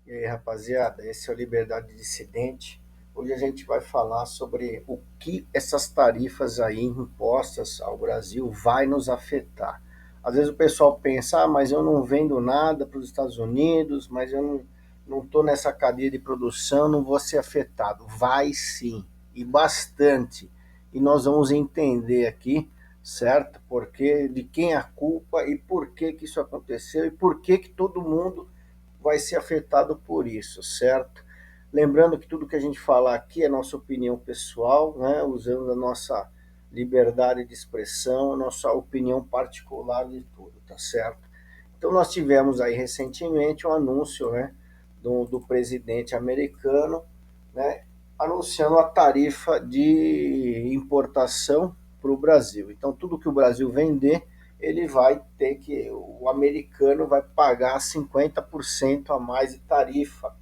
E aí, rapaziada, esse é o Liberdade Dissidente. Hoje a gente vai falar sobre o que essas tarifas aí impostas ao Brasil vai nos afetar. Às vezes o pessoal pensa, mas eu não vendo nada para os Estados Unidos, mas eu não estou nessa cadeia de produção, não vou ser afetado. Vai sim, e bastante. E nós vamos entender aqui, certo? Porque de quem é a culpa e por que que isso aconteceu e por que que todo mundo vai ser afetado por isso, certo? Lembrando que tudo que a gente falar aqui é nossa opinião pessoal, né? Usando a nossa liberdade de expressão, a nossa opinião particular de tudo, tá certo? Então nós tivemos aí recentemente um anúncio, né, do presidente americano, né, anunciando a tarifa de importação para o Brasil. Então tudo que o Brasil vender, ele vai ter que, o americano vai pagar 50% a mais de tarifa,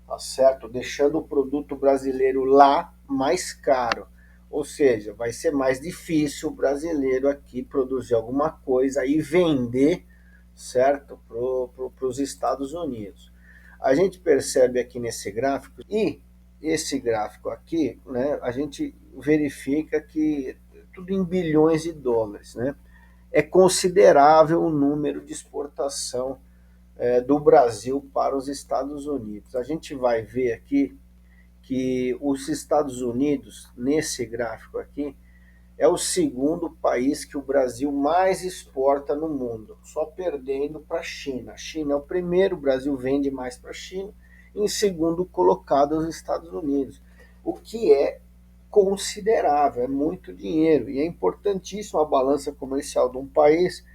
tá certo? Deixando o produto brasileiro lá mais caro. Ou seja, vai ser mais difícil o brasileiro aqui produzir alguma coisa e vender, certo, para os Estados Unidos. A gente percebe aqui nesse gráfico, e esse gráfico aqui, né, a gente verifica que tudo em bilhões de dólares, né? É considerável o número de exportação do Brasil para os Estados Unidos. A gente vai ver aqui que os Estados Unidos, nesse gráfico aqui, é o segundo país que o Brasil mais exporta no mundo, só perdendo para a China. A China é o primeiro, o Brasil vende mais para a China, em segundo colocado os Estados Unidos, o que é considerável, é muito dinheiro, e é importantíssimo a balança comercial de um país,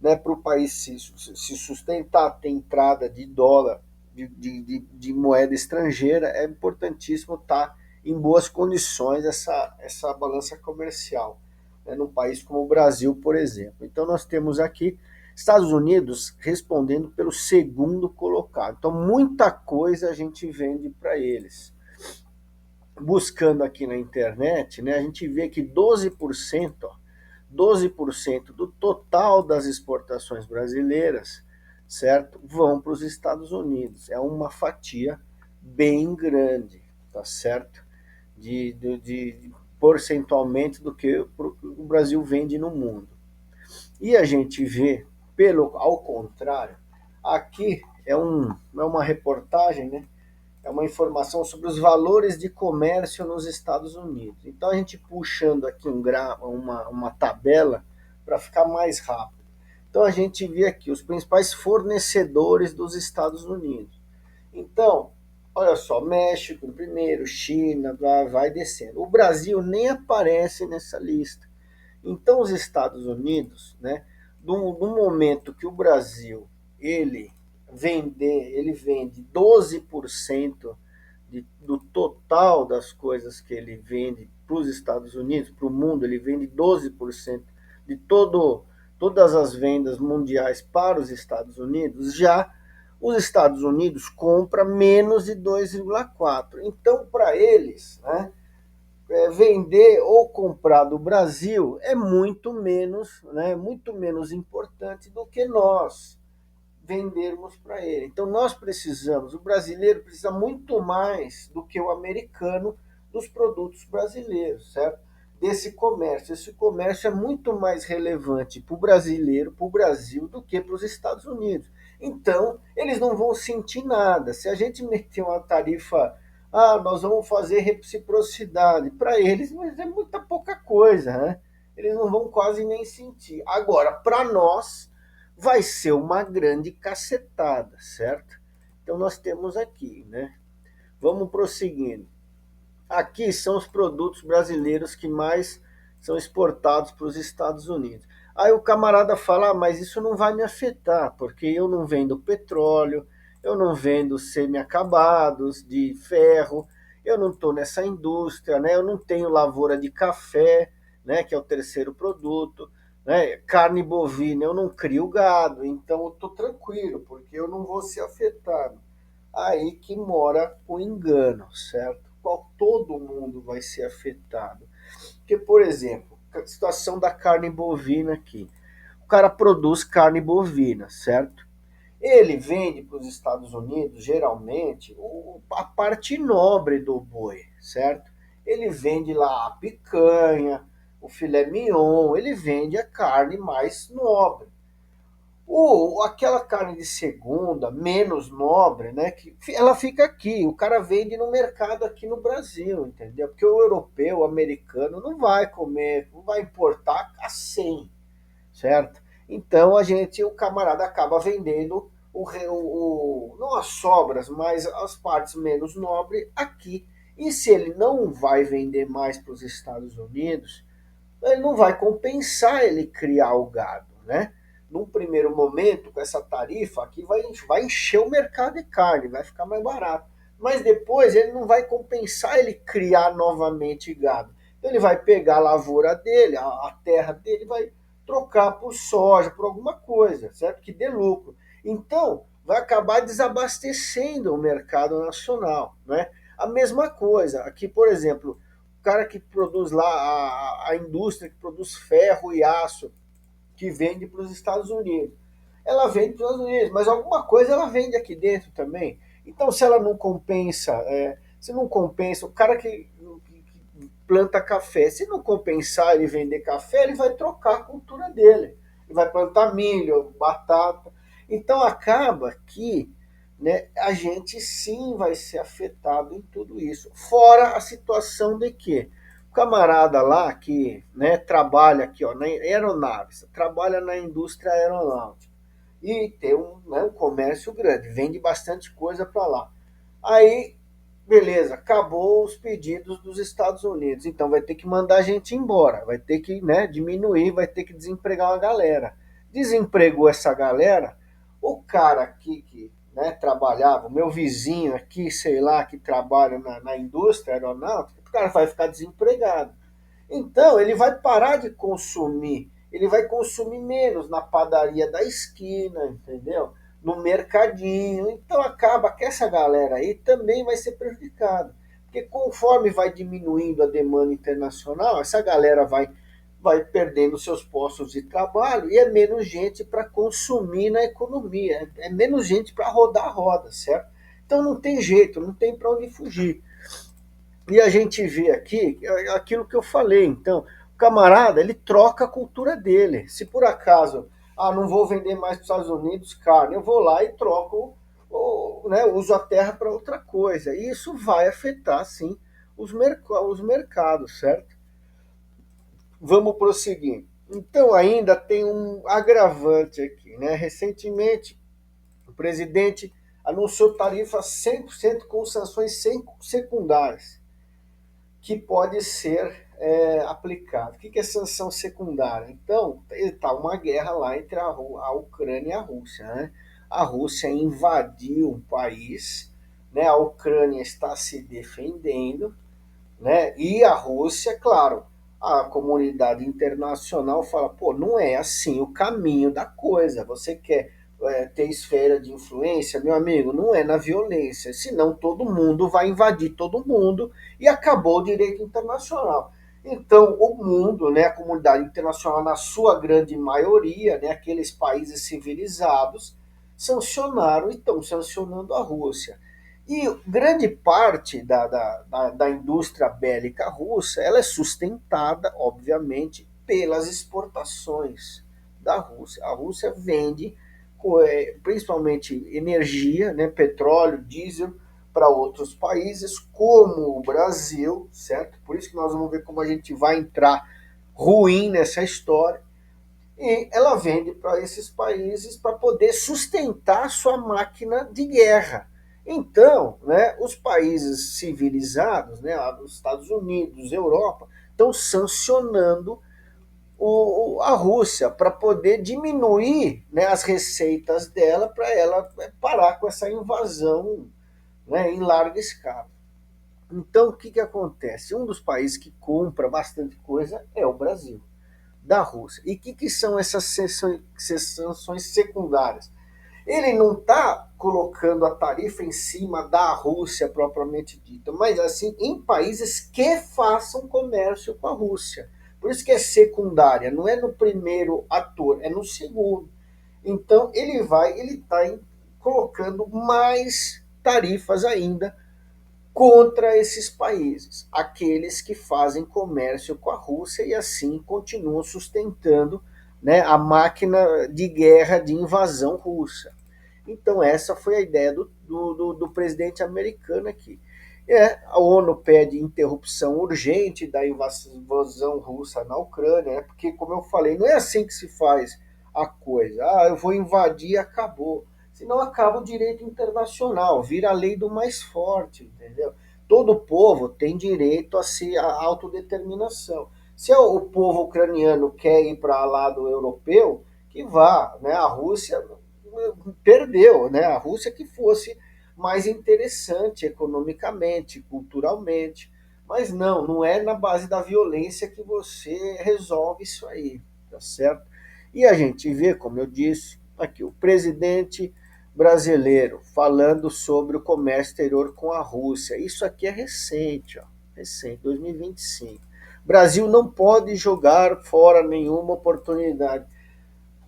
né, para o país se sustentar, ter entrada de dólar, de moeda estrangeira, é importantíssimo estar em boas condições essa balança comercial, né, num país como o Brasil, por exemplo. Então nós temos aqui Estados Unidos respondendo pelo segundo colocado. Então muita coisa a gente vende para eles. Buscando aqui na internet, né, a gente vê que 12%, 12% do total das exportações brasileiras, certo, vão para os Estados Unidos. É uma fatia bem grande, tá certo? De percentualmente do que o Brasil vende no mundo. E a gente vê, ao contrário, aqui é uma reportagem, né? É uma informação sobre os valores de comércio nos Estados Unidos. Então a gente puxando aqui uma tabela para ficar mais rápido. Então a gente vê aqui os principais fornecedores dos Estados Unidos. Então, olha só, México em primeiro, China, vai descendo. O Brasil nem aparece nessa lista. Então os Estados Unidos, né, no momento que o Brasil ele ele vende 12% do total das coisas que ele vende para os Estados Unidos, para o mundo, ele vende 12% de todas as vendas mundiais para os Estados Unidos, já os Estados Unidos compra menos de 2,4. Então, para eles, né, vender ou comprar do Brasil é muito menos, né, muito menos importante do que nós vendermos para ele. Então nós precisamos, o brasileiro precisa muito mais do que o americano dos produtos brasileiros, certo? Desse comércio. Esse comércio é muito mais relevante para o brasileiro, para o Brasil, do que para os Estados Unidos. Então, eles não vão sentir nada. Se a gente meter uma tarifa, nós vamos fazer reciprocidade, para eles mas é muita pouca coisa, né? Eles não vão quase nem sentir. Agora, para nós, vai ser uma grande cacetada, certo? Então nós temos aqui, né? Vamos prosseguindo. Aqui são os produtos brasileiros que mais são exportados para os Estados Unidos. Aí o camarada fala, mas isso não vai me afetar, porque eu não vendo petróleo, eu não vendo semi-acabados de ferro, eu não estou nessa indústria, né? Eu não tenho lavoura de café, né? Que é o terceiro produto, né? Carne bovina, eu não crio gado, então eu estou tranquilo, porque eu não vou ser afetado. Aí que mora o engano, certo? Qual todo mundo vai ser afetado. Porque, por exemplo, a situação da carne bovina aqui. O cara produz carne bovina, certo? Ele vende para os Estados Unidos, geralmente, a parte nobre do boi, certo? Ele vende lá a picanha, o filé mignon, ele vende a carne mais nobre. Aquela carne de segunda, menos nobre, né? Que ela fica aqui, o cara vende no mercado aqui no Brasil, entendeu? Porque o europeu, o americano, não vai comer, não vai importar a 100, certo? Então o camarada acaba vendendo não as sobras, mas as partes menos nobres aqui. E se ele não vai vender mais para os Estados Unidos, ele não vai compensar ele criar o gado, né? Num primeiro momento, com essa tarifa aqui, vai encher o mercado de carne, vai ficar mais barato. Mas depois ele não vai compensar ele criar novamente gado. Então ele vai pegar a lavoura dele, a terra dele, vai trocar por soja, por alguma coisa, certo? Que dê lucro. Então vai acabar desabastecendo o mercado nacional, né? A mesma coisa aqui, por exemplo, o cara que produz lá, a indústria que produz ferro e aço, que vende para os Estados Unidos. Ela vende para os Estados Unidos, mas alguma coisa ela vende aqui dentro também. Então, se ela não compensa, se não compensa, o cara que planta café, se não compensar ele vender café, ele vai trocar a cultura dele. Ele vai plantar milho, batata. Então, acaba que, né, a gente sim vai ser afetado em tudo isso. Fora a situação de que o camarada lá que, né, trabalha aqui, ó, na aeronaves, trabalha na indústria aeronáutica e tem né, um comércio grande, vende bastante coisa para lá. Aí, beleza, acabou os pedidos dos Estados Unidos, então vai ter que mandar a gente embora, vai ter que, né, diminuir, vai ter que desempregar uma galera. Desempregou essa galera, o cara aqui que, né, trabalhava, o meu vizinho aqui, sei lá, que trabalha na indústria aeronáutica, o cara vai ficar desempregado. Então, ele vai parar de consumir, ele vai consumir menos na padaria da esquina, entendeu? No mercadinho. Então, acaba que essa galera aí também vai ser prejudicada. Porque conforme vai diminuindo a demanda internacional, essa galera vai perdendo seus postos de trabalho e é menos gente para consumir na economia, é menos gente para rodar a roda, certo? Então, não tem jeito, não tem para onde fugir. E a gente vê aqui aquilo que eu falei. Então, o camarada, ele troca a cultura dele. Se por acaso, não vou vender mais para os Estados Unidos carne, eu vou lá e troco, né, uso a terra para outra coisa. E isso vai afetar, sim, os mercados, certo? Vamos prosseguir. Então, ainda tem um agravante aqui, né? Recentemente, o presidente anunciou tarifas 100% com sanções secundárias que pode ser aplicado. O que é sanção secundária? Então, está uma guerra lá entre a Ucrânia e a Rússia. Né? A Rússia invadiu um país, né? A Ucrânia está se defendendo, né? E a Rússia, claro, a comunidade internacional fala, pô, não é assim o caminho da coisa. Você quer ter esfera de influência, meu amigo, não é na violência, senão todo mundo vai invadir todo mundo e acabou o direito internacional. Então, o mundo, né, a comunidade internacional, na sua grande maioria, né, aqueles países civilizados, sancionaram e estão sancionando a Rússia. E grande parte da indústria bélica russa ela é sustentada, obviamente, pelas exportações da Rússia. A Rússia vende principalmente energia, né, petróleo, diesel, para outros países, como o Brasil, certo? Por isso que nós vamos ver como a gente vai entrar ruim nessa história. E ela vende para esses países para poder sustentar sua máquina de guerra. Então, né, os países civilizados, né, os Estados Unidos, Europa, estão sancionando a Rússia para poder diminuir, né, as receitas dela, para ela parar com essa invasão, né, em larga escala. Então, o que acontece? Um dos países que compra bastante coisa é o Brasil da Rússia. E o que são essas sanções secundárias? Ele não está colocando a tarifa em cima da Rússia propriamente dita, mas assim em países que façam comércio com a Rússia. Por isso que é secundária, não é no primeiro ator, é no segundo. Então ele está colocando mais tarifas ainda contra esses países, aqueles que fazem comércio com a Rússia e assim continuam sustentando, né, a máquina de guerra de invasão russa. Então essa foi a ideia do presidente americano aqui. A ONU pede interrupção urgente da invasão russa na Ucrânia, né, porque, como eu falei, não é assim que se faz a coisa. Ah, eu vou invadir e acabou. Senão acaba o direito internacional, vira a lei do mais forte, entendeu? Todo povo tem direito a autodeterminação. Se o povo ucraniano quer ir para lado europeu, que vá, né? A Rússia perdeu, né? A Rússia que fosse mais interessante economicamente, culturalmente, mas não é na base da violência que você resolve isso aí, tá certo? E a gente vê, como eu disse, aqui o presidente brasileiro falando sobre o comércio exterior com a Rússia. Isso aqui é recente, ó, recente, 2025. Brasil não pode jogar fora nenhuma oportunidade.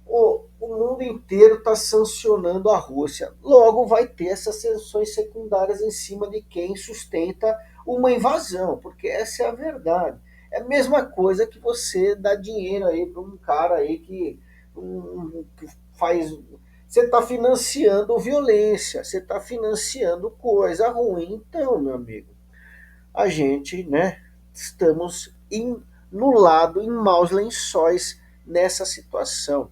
O mundo inteiro está sancionando a Rússia. Logo vai ter essas sanções secundárias em cima de quem sustenta uma invasão, porque essa é a verdade. É a mesma coisa que você dá dinheiro aí para um cara aí que faz. Você está financiando violência, você está financiando coisa ruim. Então, meu amigo, a gente, né, estamos no lado, em maus lençóis nessa situação.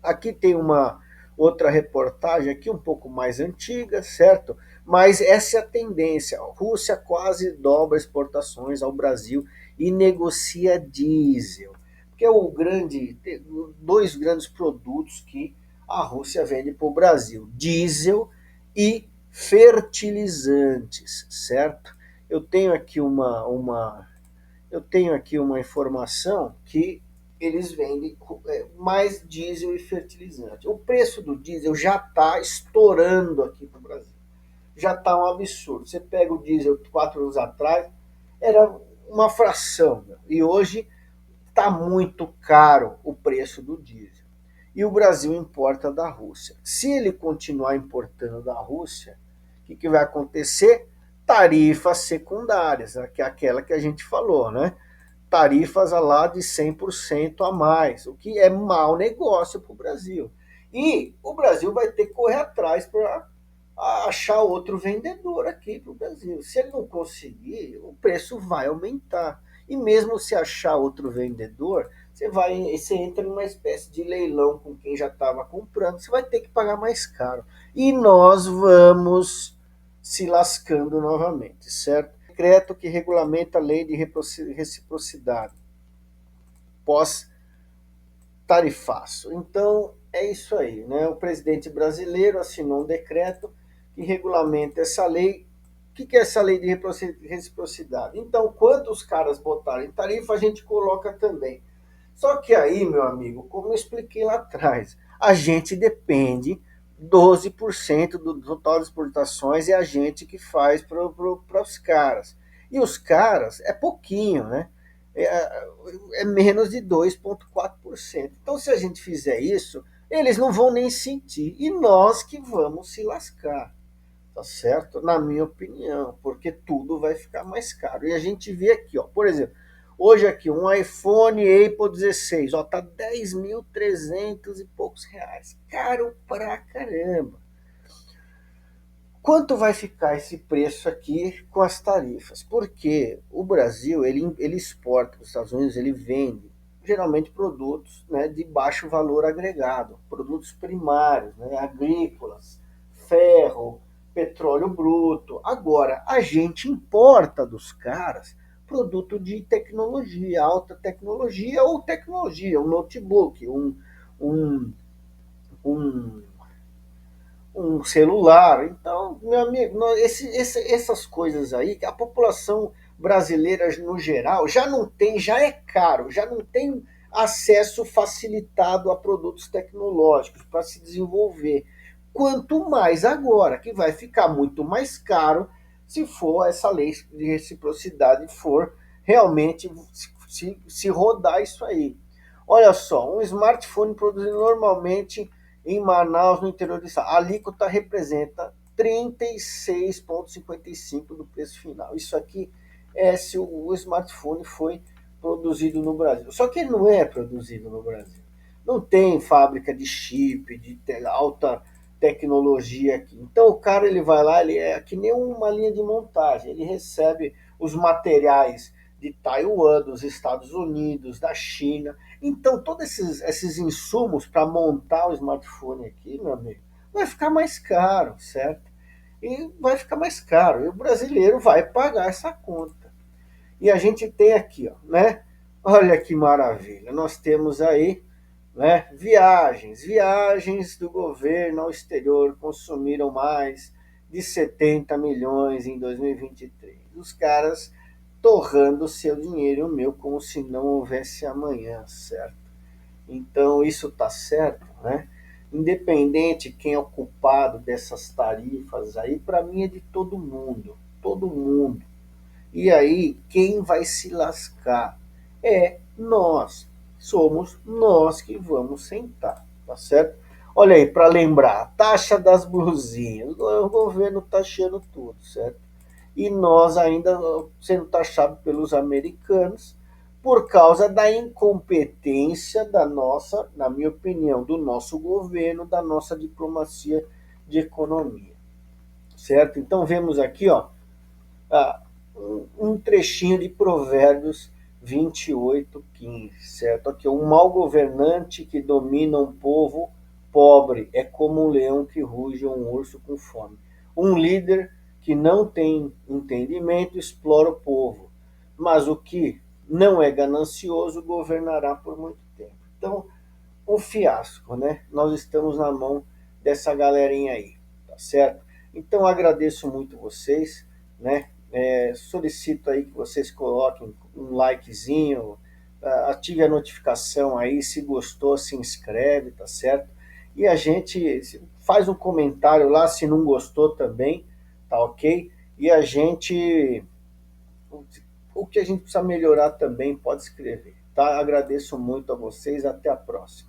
Aqui tem uma outra reportagem aqui um pouco mais antiga, certo? Mas essa é a tendência. A Rússia quase dobra exportações ao Brasil e negocia diesel, que é dois grandes produtos que a Rússia vende para o Brasil: diesel e fertilizantes, certo? Eu tenho aqui uma informação que eles vendem mais diesel e fertilizante. O preço do diesel já está estourando aqui no Brasil. Já está um absurdo. Você pega o diesel 4 anos atrás, era uma fração. E hoje está muito caro o preço do diesel. E o Brasil importa da Rússia. Se ele continuar importando da Rússia, o que vai acontecer? Tarifas secundárias, que é aquela que a gente falou, né? Tarifas a lá de 100% a mais, o que é mau negócio para o Brasil. E o Brasil vai ter que correr atrás para achar outro vendedor aqui para o Brasil. Se ele não conseguir, o preço vai aumentar. E mesmo se achar outro vendedor, você entra numa espécie de leilão com quem já estava comprando, você vai ter que pagar mais caro. E nós vamos se lascando novamente, certo? Decreto que regulamenta a lei de reciprocidade pós-tarifaço. Então, é isso aí, né? O presidente brasileiro assinou um decreto que regulamenta essa lei. O que é essa lei de reciprocidade? Então, quanto os caras botarem tarifa, a gente coloca também. Só que aí, meu amigo, como eu expliquei lá atrás, a gente depende 12% do total de exportações é a gente que faz para os caras. E os caras é pouquinho, né? É menos de 2,4%. Então, se a gente fizer isso, eles não vão nem sentir. E nós que vamos se lascar, tá certo? Na minha opinião, porque tudo vai ficar mais caro. E a gente vê aqui, ó, por exemplo, hoje aqui um iPhone Apple 16, ó, tá 10.300 e poucos reais. Caro pra caramba. Quanto vai ficar esse preço aqui com as tarifas? Porque o Brasil ele exporta para os Estados Unidos, ele vende geralmente produtos, né, de baixo valor agregado, produtos primários, né, agrícolas, ferro, petróleo bruto. Agora, a gente importa dos caras produto de tecnologia, alta tecnologia ou tecnologia, um notebook, um, um um celular. Então, meu amigo, essas coisas aí, que a população brasileira no geral já não tem, já é caro, já não tem acesso facilitado a produtos tecnológicos para se desenvolver. Quanto mais agora, que vai ficar muito mais caro se for essa lei de reciprocidade for realmente se rodar isso aí. Olha só, um smartphone produzido normalmente Em Manaus, no interior do estado, a alíquota representa 36,55 do preço final. Isso aqui é se o smartphone foi produzido no Brasil. Só que ele não é produzido no Brasil. Não tem fábrica de chip, de alta tecnologia aqui. Então o cara ele vai lá, ele é que nem uma linha de montagem. Ele recebe os materiais de Taiwan, dos Estados Unidos, da China. Então todos esses insumos para montar o smartphone aqui, meu amigo, vai ficar mais caro, certo? E vai ficar mais caro. E o brasileiro vai pagar essa conta. E a gente tem aqui, ó, né? Olha que maravilha. Nós temos aí, né, viagens do governo ao exterior consumiram mais de 70 milhões em 2023. Os caras torrando o seu dinheiro e o meu como se não houvesse amanhã, certo? Então isso está certo, né? Independente quem é o culpado dessas tarifas aí, para mim é de todo mundo. E aí, quem vai se lascar é nós. Somos nós que vamos sentar, tá certo? Olha aí, para lembrar, taxa das blusinhas. O governo taxando tudo, certo? E nós ainda sendo taxados pelos americanos por causa da incompetência da nossa, na minha opinião, do nosso governo, da nossa diplomacia de economia, certo? Então vemos aqui, ó, ah, um trechinho de Provérbios 28:15, certo? Aqui, um mau governante que domina um povo pobre é como um leão que ruge ou um urso com fome. Um líder que não tem entendimento explora o povo, mas o que não é ganancioso governará por muito tempo. Então, um fiasco, né? Nós estamos na mão dessa galerinha aí, tá certo? Então agradeço muito vocês, né? Solicito aí que vocês coloquem um likezinho, ative a notificação aí, se gostou, se inscreve, tá certo? E a gente faz um comentário lá se não gostou também, tá ok? E a gente, o que a gente precisa melhorar também pode escrever, tá? Agradeço muito a vocês, até a próxima.